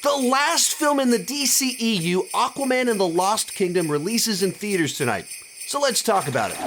The last film in the DCEU, Aquaman and the Lost Kingdom, releases in theaters tonight. So let's talk about it.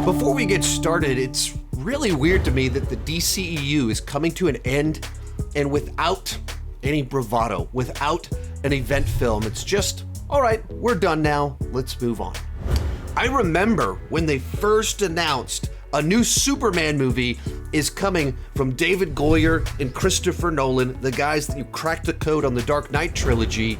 Before we get started, it's really weird to me that the DCEU is coming to an end and without any bravado, without an event film. It's just, all right, we're done now, let's move on. I remember when they first announced a new Superman movie is coming from David Goyer and Christopher Nolan, the guys that you cracked the code on the Dark Knight trilogy.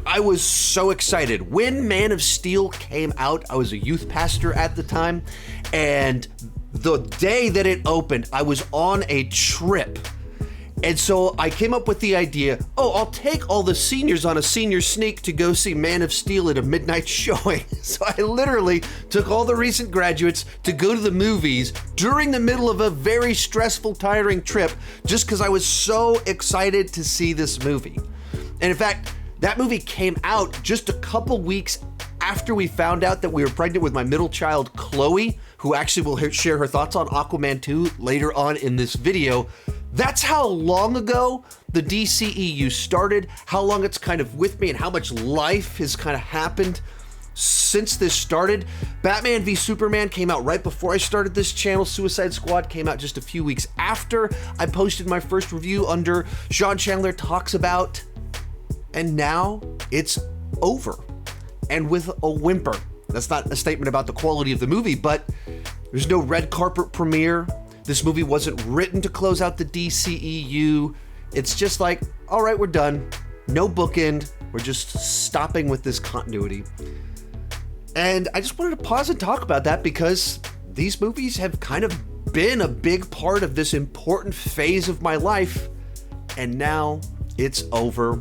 I was so excited. When Man of Steel came out, I was a youth pastor at the time, and the day that it opened, I was on a trip. And so I came up with the idea, I'll take all the seniors on a senior sneak to go see Man of Steel at a midnight showing. So I literally took all the recent graduates to go to the movies during the middle of a very stressful, tiring trip, just because I was so excited to see this movie. And in fact, that movie came out just a couple weeks after we found out that we were pregnant with my middle child, Chloe, who actually will share her thoughts on Aquaman 2 later on in this video. That's how long ago the DCEU started, how long it's kind of with me, and how much life has kind of happened since this started. Batman v Superman came out right before I started this channel. Suicide Squad came out just a few weeks after I posted my first review under Sean Chandler Talks About, and now it's over. And with a whimper. That's not a statement about the quality of the movie, but there's no red carpet premiere. This movie wasn't written to close out the DCEU. It's just like, all right, we're done. No bookend. We're just stopping with this continuity. And I just wanted to pause and talk about that because these movies have kind of been a big part of this important phase of my life. And now it's over.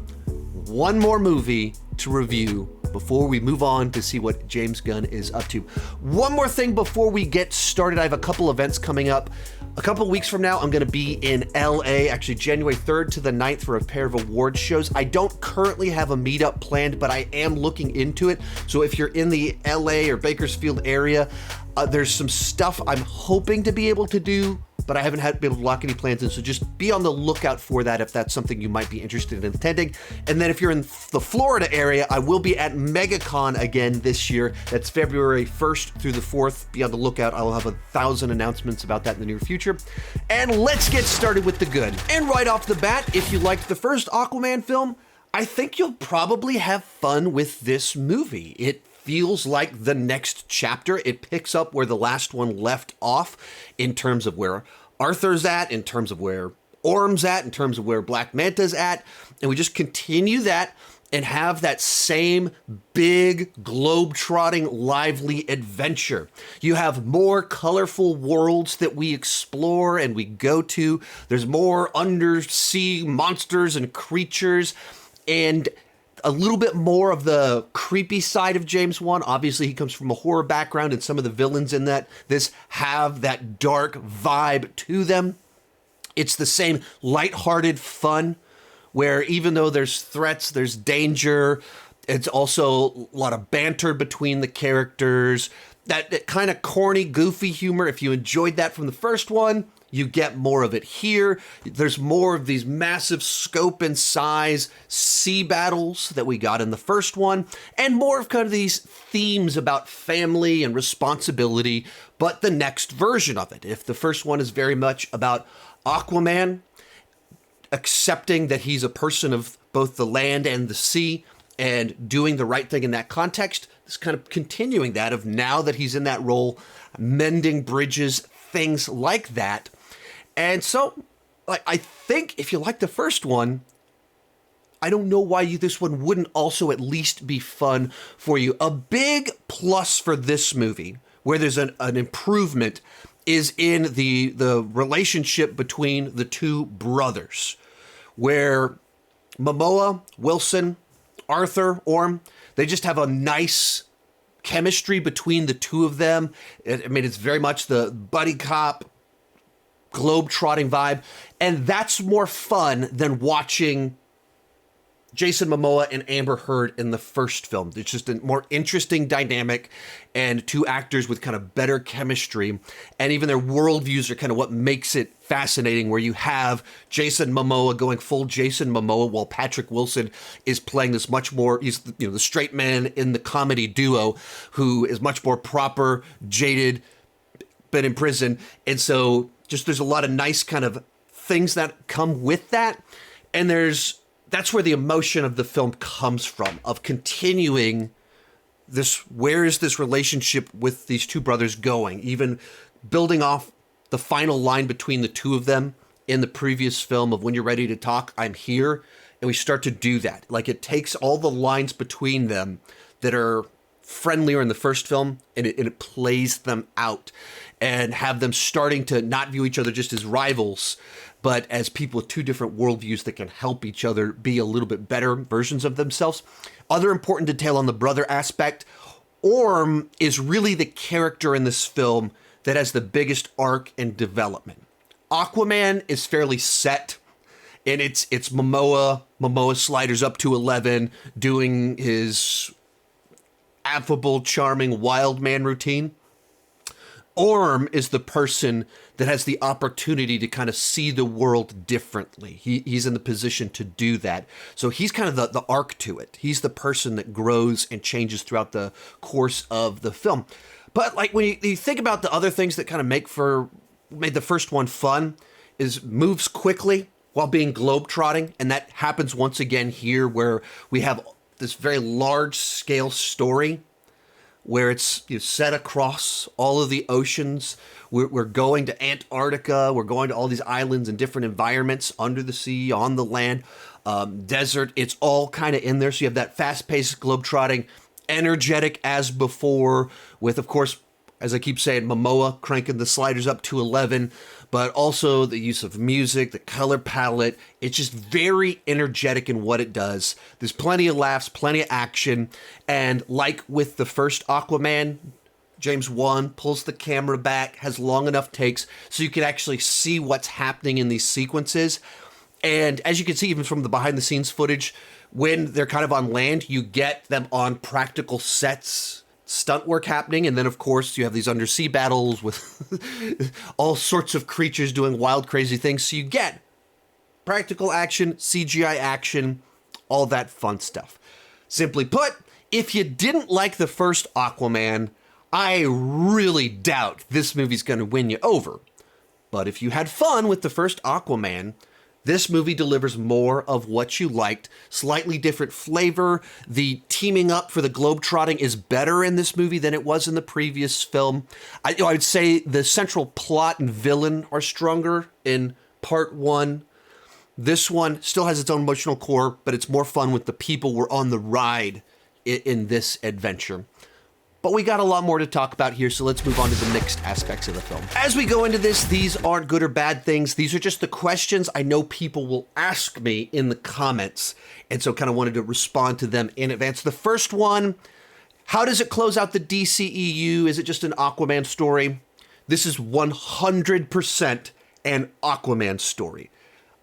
One more movie to review before we move on to see what James Gunn is up to. One more thing before we get started. I have a couple events coming up. A couple weeks from now, I'm going to be in LA, actually January 3rd to the 9th for a pair of award shows. I don't currently have a meetup planned, but I am looking into it. So if you're in the LA or Bakersfield area, there's some stuff I'm hoping to be able to do, but I haven't been able to lock any plans in, so just be on the lookout for that if that's something you might be interested in attending. And then if you're in the Florida area, I will be at MegaCon again this year. That's February 1st through the 4th. Be on the lookout. I will have 1,000 announcements about that in the near future. And let's get started with the good. And right off the bat, if you liked the first Aquaman film, I think you'll probably have fun with this movie. It feels like the next chapter. It picks up where the last one left off in terms of where Arthur's at, in terms of where Orm's at, in terms of where Black Manta's at. And we just continue that and have that same big, globe-trotting, lively adventure. You have more colorful worlds that we explore and we go to. There's more undersea monsters and creatures, and a little bit more of the creepy side of James Wan. Obviously, he comes from a horror background, and some of the villains in this have that dark vibe to them. It's the same lighthearted fun, where even though there's threats, there's danger. It's also a lot of banter between the characters. That kind of corny, goofy humor. If you enjoyed that from the first one, you get more of it here. There's more of these massive scope and size sea battles that we got in the first one, and more of kind of these themes about family and responsibility, but the next version of it. If the first one is very much about Aquaman accepting that he's a person of both the land and the sea and doing the right thing in that context, it's kind of continuing that of now that he's in that role, mending bridges, things like that. And so, I think if you like the first one, I don't know why this one wouldn't also at least be fun for you. A big plus for this movie, where there's an improvement, is in the relationship between the two brothers, where Momoa, Wilson, Arthur, Orm, they just have a nice chemistry between the two of them. I mean, it's very much the buddy cop, globe-trotting vibe, and that's more fun than watching Jason Momoa and Amber Heard in the first film. It's just a more interesting dynamic and two actors with kind of better chemistry. And even their worldviews are kind of what makes it fascinating, where you have Jason Momoa going full Jason Momoa while Patrick Wilson is playing this much more, he's the straight man in the comedy duo who is much more proper, jaded, been in prison. And so just there's a lot of nice kind of things that come with that. And that's where the emotion of the film comes from, of continuing this, where is this relationship with these two brothers going? Even building off the final line between the two of them in the previous film of when you're ready to talk, I'm here. And we start to do that. Like, it takes all the lines between them that are friendlier in the first film, and it plays them out and have them starting to not view each other just as rivals, but as people with two different worldviews that can help each other be a little bit better versions of themselves. Other important detail on the brother aspect, Orm is really the character in this film that has the biggest arc and development. Aquaman is fairly set, and it's Momoa. Momoa sliders up to 11, doing his affable, charming, wild man routine. Orm is the person that has the opportunity to kind of see the world differently. He's in the position to do that. So he's kind of the arc to it. He's the person that grows and changes throughout the course of the film. But like when you think about the other things that kind of made the first one fun, is moves quickly while being globetrotting. And that happens once again here, where we have this very large scale story where it's set across all of the oceans. We're going to Antarctica. We're going to all these islands and different environments under the sea, on the land, desert. It's all kind of in there. So you have that fast-paced globetrotting, energetic as before, with, of course, as I keep saying, Momoa cranking the sliders up to 11, but also the use of music, the color palette. It's just very energetic in what it does. There's plenty of laughs, plenty of action. And like with the first Aquaman, James Wan pulls the camera back, has long enough takes so you can actually see what's happening in these sequences. And as you can see, even from the behind the scenes footage, when they're kind of on land, you get them on practical sets, stunt work happening. And then, of course, you have these undersea battles with all sorts of creatures doing wild, crazy things. So you get practical action, CGI action, all that fun stuff. Simply put, if you didn't like the first Aquaman, I really doubt this movie's going to win you over. But if you had fun with the first Aquaman, this movie delivers more of what you liked. Slightly different flavor. The teaming up for the globetrotting is better in this movie than it was in the previous film. I would say the central plot and villain are stronger in part one. This one still has its own emotional core, but it's more fun with the people we're on the ride in this adventure. But we got a lot more to talk about here, so let's move on to the mixed aspects of the film. As we go into this, these aren't good or bad things. These are just the questions I know people will ask me in the comments, and so kind of wanted to respond to them in advance. The first one, how does it close out the DCEU? Is it just an Aquaman story? This is 100% an Aquaman story.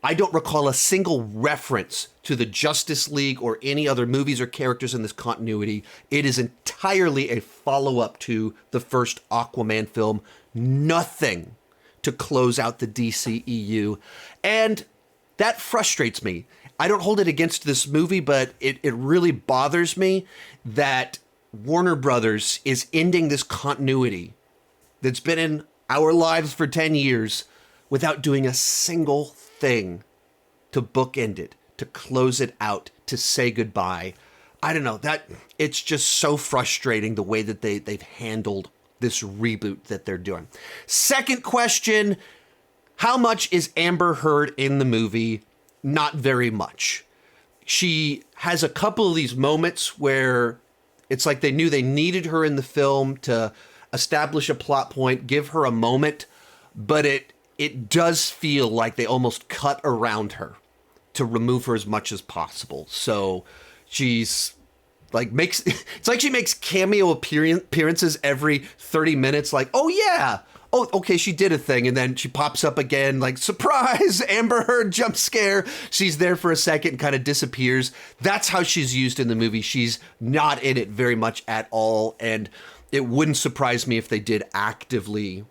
I don't recall a single reference to the Justice League or any other movies or characters in this continuity. It is entirely a follow-up to the first Aquaman film. Nothing to close out the DCEU. And that frustrates me. I don't hold it against this movie, but it really bothers me that Warner Brothers is ending this continuity that's been in our lives for 10 years without doing a single thing to bookend it, to close it out, to say goodbye. I don't know, that it's just so frustrating the way that they've handled this reboot that they're doing. Second question, how much is Amber Heard in the movie? Not very much. She has a couple of these moments where it's like they knew they needed her in the film to establish a plot point, give her a moment, but it does feel like they almost cut around her to remove her as much as possible. So she's like it's like she makes cameo appearances every 30 minutes. Like, oh yeah, oh, okay, she did a thing, and then she pops up again, like, surprise, Amber Heard jump scare. She's there for a second and kind of disappears. That's how she's used in the movie. She's not in it very much at all, and it wouldn't surprise me if they did actively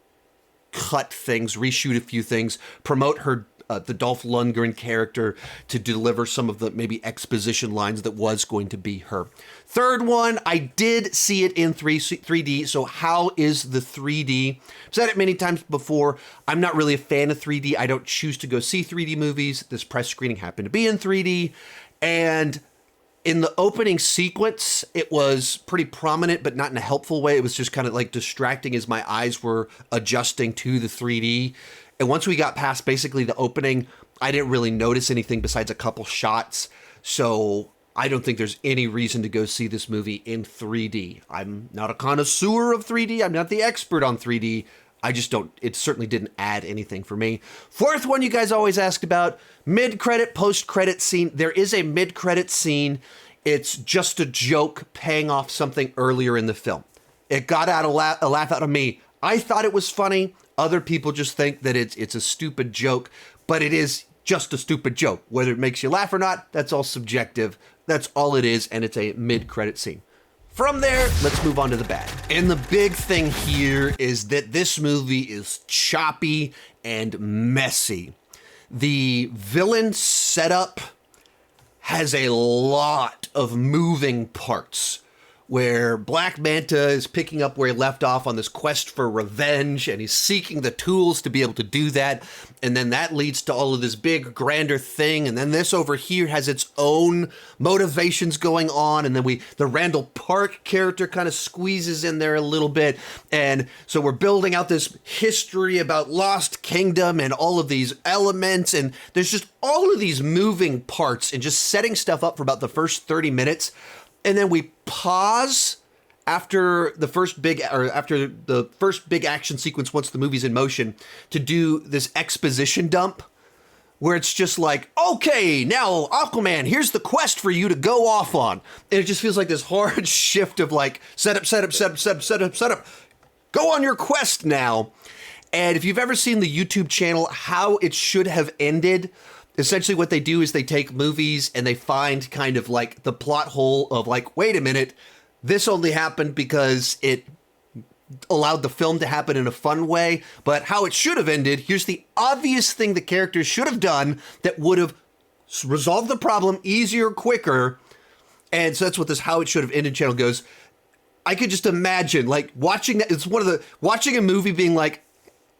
cut things, reshoot a few things, promote her, the Dolph Lundgren character, to deliver some of the maybe exposition lines that was going to be her. Third one, I did see it in 3D, so how is the 3D? I've said it many times before, I'm not really a fan of 3D. I don't choose to go see 3D movies. This press screening happened to be in 3D, and in the opening sequence, it was pretty prominent, but not in a helpful way. It was just kind of like distracting as my eyes were adjusting to the 3D. And once we got past basically the opening, I didn't really notice anything besides a couple shots. So I don't think there's any reason to go see this movie in 3D. I'm not a connoisseur of 3D. I'm not the expert on 3D. I just don't, it certainly didn't add anything for me. Fourth one you guys always ask about, mid-credit, post-credit scene. There is a mid-credit scene. It's just a joke paying off something earlier in the film. It got a laugh out of me. I thought it was funny. Other people just think that it's a stupid joke, but it is just a stupid joke. Whether it makes you laugh or not, that's all subjective. That's all it is, and it's a mid-credit scene. From there, let's move on to the bad. And the big thing here is that this movie is choppy and messy. The villain setup has a lot of moving parts, where Black Manta is picking up where he left off on this quest for revenge, and he's seeking the tools to be able to do that. And then that leads to all of this big, grander thing. And then this over here has its own motivations going on. And then the Randall Park character kind of squeezes in there a little bit. And so we're building out this history about Lost Kingdom and all of these elements. And there's just all of these moving parts and just setting stuff up for about the first 30 minutes. And then we pause after the first big action sequence once the movie's in motion to do this exposition dump where it's just like, okay, now Aquaman, here's the quest for you to go off on. And it just feels like this hard shift of like set up. Go on your quest now. And if you've ever seen the YouTube channel, How It Should Have Ended, essentially what they do is they take movies and they find kind of like the plot hole of like, wait a minute, this only happened because it allowed the film to happen in a fun way, but how it should have ended, here's the obvious thing the characters should have done that would have resolved the problem easier, quicker. And so that's what this How It Should Have Ended channel goes. I could just imagine like watching that. It's watching a movie being like,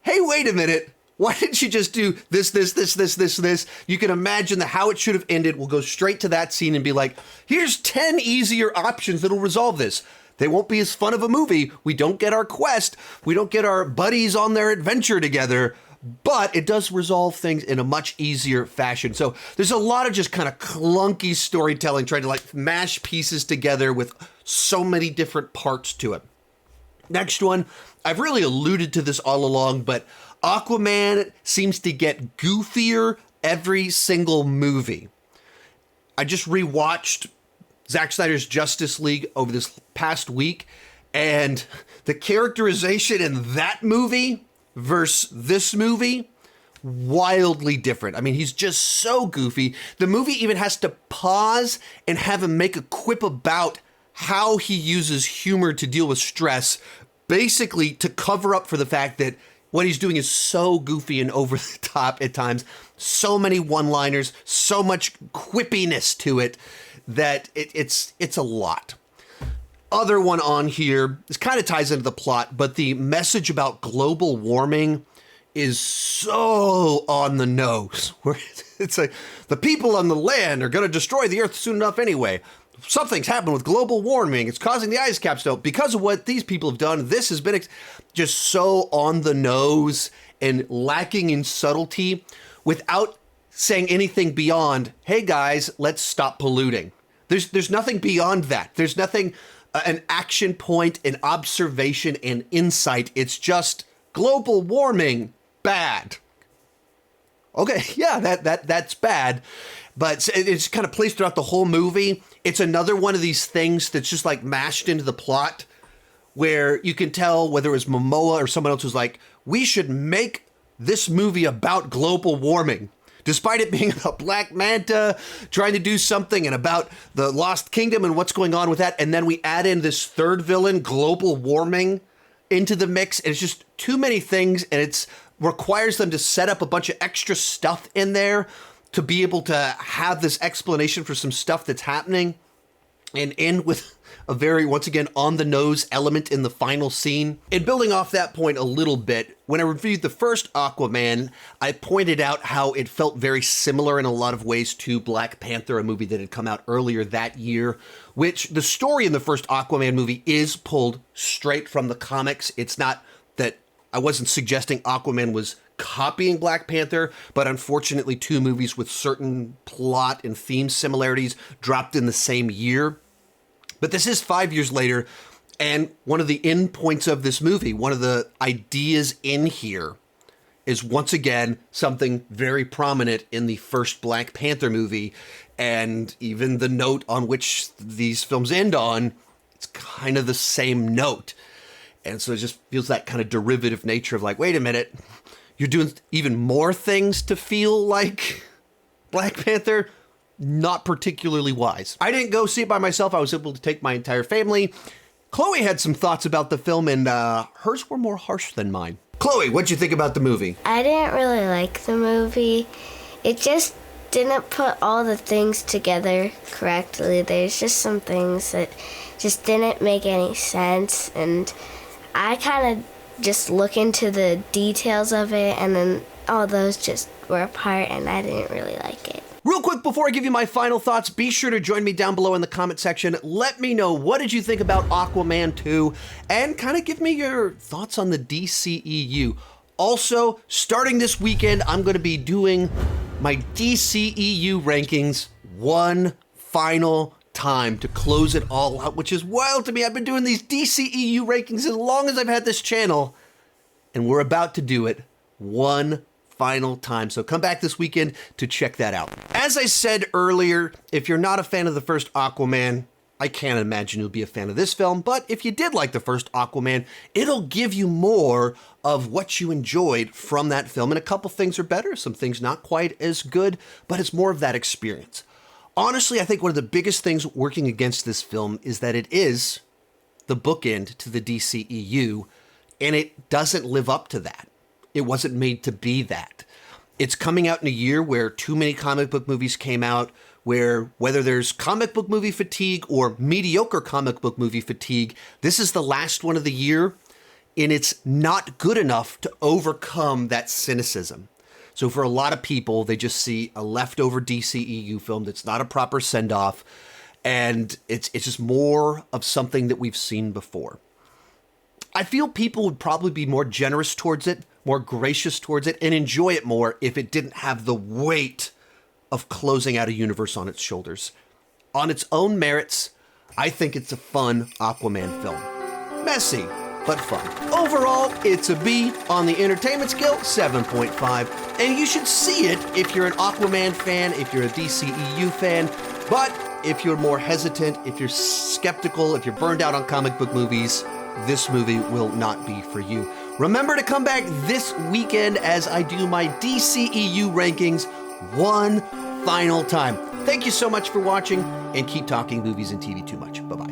hey, wait a minute. Why didn't you just do this? You can imagine the How It Should Have Ended will go straight to that scene and be like, here's 10 easier options that'll resolve this. They won't be as fun of a movie. We don't get our quest. We don't get our buddies on their adventure together, but it does resolve things in a much easier fashion. So there's a lot of just kind of clunky storytelling, trying to like mash pieces together with so many different parts to it. Next one, I've really alluded to this all along, but Aquaman seems to get goofier every single movie. I just rewatched Zack Snyder's Justice League over this past week, and the characterization in that movie versus this movie, wildly different. I mean, he's just so goofy. The movie even has to pause and have him make a quip about how he uses humor to deal with stress, basically to cover up for the fact that what he's doing is so goofy and over the top at times. So many one-liners, so much quippiness to it that it's a lot. Other one on here, this kind of ties into the plot, but the message about global warming is so on the nose. Where it's like, the people on the land are going to destroy the earth soon enough anyway. Something's happened with global warming. It's causing the ice caps to melt. Because of what these people have done, this has been just so on the nose and lacking in subtlety without saying anything beyond, hey guys, let's stop polluting. There's nothing beyond that. There's nothing, an action point, an observation, an insight. It's just global warming, bad. Okay, yeah, that's bad. But it's kind of placed throughout the whole movie. It's another one of these things that's just like mashed into the plot where you can tell whether it was Momoa or someone else who's like, we should make this movie about global warming. Despite it being about Black Manta trying to do something and about the Lost Kingdom and what's going on with that, and then we add in this third villain, global warming, into the mix, and it's just too many things, and it requires them to set up a bunch of extra stuff in there to be able to have this explanation for some stuff that's happening, and end with a very, once again, on-the-nose element in the final scene. And building off that point a little bit, when I reviewed the first Aquaman, I pointed out how it felt very similar in a lot of ways to Black Panther, a movie that had come out earlier that year, which the story in the first Aquaman movie is pulled straight from the comics. It's not that I wasn't suggesting Aquaman was copying Black Panther, but unfortunately two movies with certain plot and theme similarities dropped in the same year. But this is 5 years later, and one of the end points of this movie, one of the ideas in here, is once again something very prominent in the first Black Panther movie, and even the note on which these films end on, it's kind of the same note. And so it just feels that kind of derivative nature of like, wait a minute, you're doing even more things to feel like Black Panther? Not particularly wise. I didn't go see it by myself. I was able to take my entire family. Chloe had some thoughts about the film, and hers were more harsh than mine. Chloe, what'd you think about the movie? I didn't really like the movie. It just didn't put all the things together correctly. There's just some things that just didn't make any sense, and I kind of just look into the details of it, and then all those just were apart, and I didn't really like it. Real quick, before I give you my final thoughts, be sure to join me down below in the comment section. Let me know, what did you think about Aquaman 2? And kind of give me your thoughts on the DCEU. Also, starting this weekend, I'm going to be doing my DCEU rankings one final time to close it all out, which is wild to me. I've been doing these DCEU rankings as long as I've had this channel, and we're about to do it one final time. So come back this weekend to check that out. As I said earlier, if you're not a fan of the first Aquaman, I can't imagine you'll be a fan of this film, but if you did like the first Aquaman, it'll give you more of what you enjoyed from that film, and a couple things are better, some things not quite as good, but it's more of that experience. Honestly, I think one of the biggest things working against this film is that it is the bookend to the DCEU, and it doesn't live up to that. It wasn't made to be that. It's coming out in a year where too many comic book movies came out, where whether there's comic book movie fatigue or mediocre comic book movie fatigue, this is the last one of the year, and it's not good enough to overcome that cynicism. So for a lot of people, they just see a leftover DCEU film that's not a proper send-off, and it's just more of something that we've seen before. I feel people would probably be more generous towards it, more gracious towards it, and enjoy it more if it didn't have the weight of closing out a universe on its shoulders. On its own merits, I think it's a fun Aquaman film. Messy, but fun. Overall, it's a B on the entertainment scale, 7.5, and you should see it if you're an Aquaman fan, if you're a DCEU fan, but if you're more hesitant, if you're skeptical, if you're burned out on comic book movies, this movie will not be for you. Remember to come back this weekend as I do my DCEU rankings one final time. Thank you so much for watching, and keep talking movies and TV too much. Bye-bye.